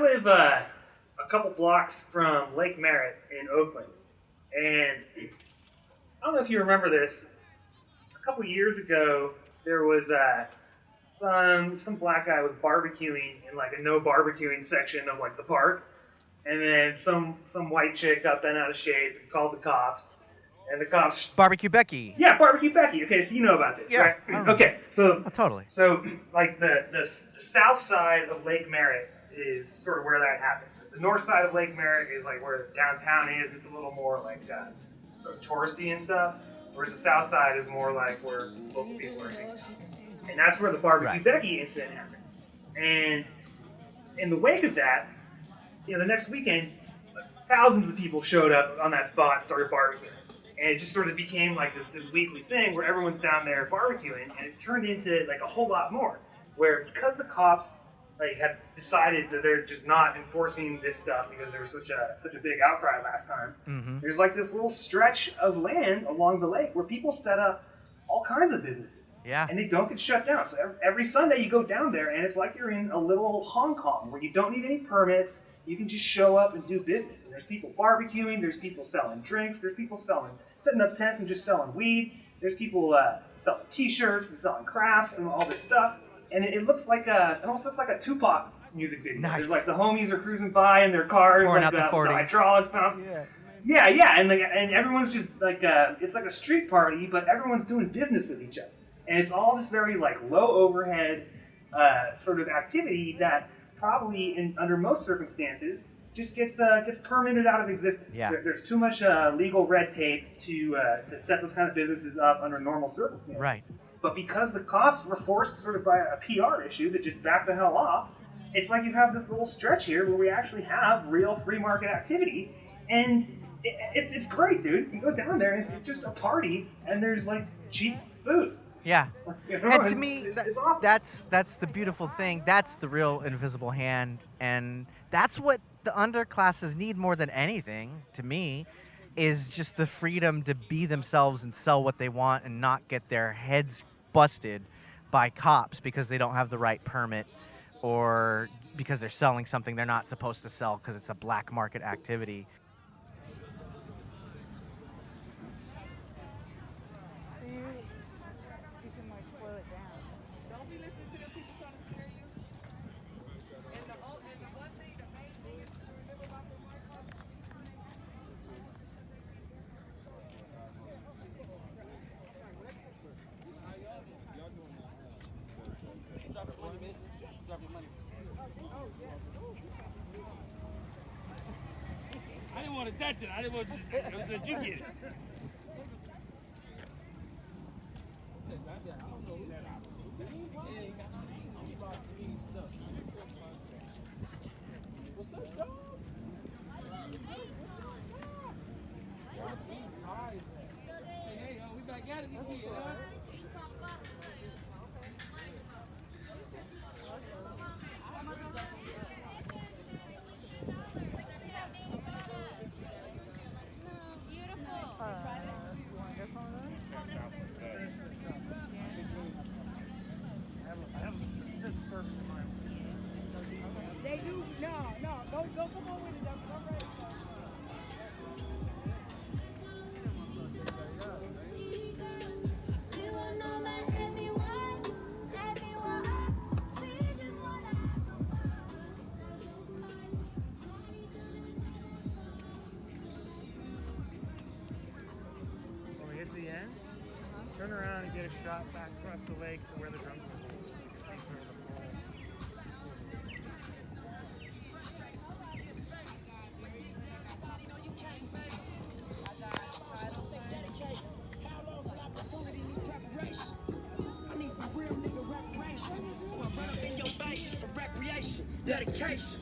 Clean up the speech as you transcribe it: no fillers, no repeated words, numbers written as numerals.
live a couple blocks from Lake Merritt in Oakland, and I don't know if you remember this. A couple years ago, there was some black guy was barbecuing in like a no barbecuing section of like the park, and then some white chick got bent out of shape and called the cops, and the cops. BBQ Becky. Yeah, BBQ Becky. Okay, so you know about this, right? Okay, so totally. So like the south side of Lake Merritt is sort of where that happened. The north side of Lake Merritt is like where downtown is. It's a little more like sort of touristy and stuff. Whereas the south side is more like where local people are hanging out. And that's where the BBQ Becky incident happened. And in the wake of that, the next weekend, thousands of people showed up on that spot and started barbecuing. And it just sort of became like this weekly thing where everyone's down there barbecuing, and it's turned into like a whole lot more. Where because the cops have decided that they're just not enforcing this stuff because there was such a big outcry last time. There's like this little stretch of land along the lake where people set up all kinds of businesses. Yeah. And they don't get shut down. So every Sunday you go down there and it's like you're in a little Hong Kong where you don't need any permits. You can just show up and do business. And there's people barbecuing, there's people selling drinks, there's people setting up tents and just selling weed. There's people selling t-shirts and selling crafts and all this stuff. And it almost looks like a Tupac music video. Nice. There's like the homies are cruising by in their cars, pouring like out the 40s. The hydraulics bouncing. Yeah, and everyone's just like it's like a street party, but everyone's doing business with each other, and it's all this very like low overhead sort of activity that probably under most circumstances just gets permitted out of existence. Yeah. There's too much legal red tape to set those kind of businesses up under normal circumstances. Right. But because the cops were forced sort of by a PR issue that just backed the hell off, it's like you have this little stretch here where we actually have real free market activity, and it's great, dude. You go down there and it's just a party, and there's like cheap food. Yeah. And to me, it's awesome. that's the beautiful thing. That's the real invisible hand, and that's what the underclasses need more than anything, to me, is just the freedom to be themselves and sell what they want and not get their heads busted by cops because they don't have the right permit or because they're selling something they're not supposed to sell because it's a black market activity. I didn't want to touch it. I didn't want to let you get it. Hey, we back at it again, huh? They do, no, go come on with it, though, 'cause I'm ready. When we hit the end, turn around and get a shot back across the lake to where the drums are. Dedication.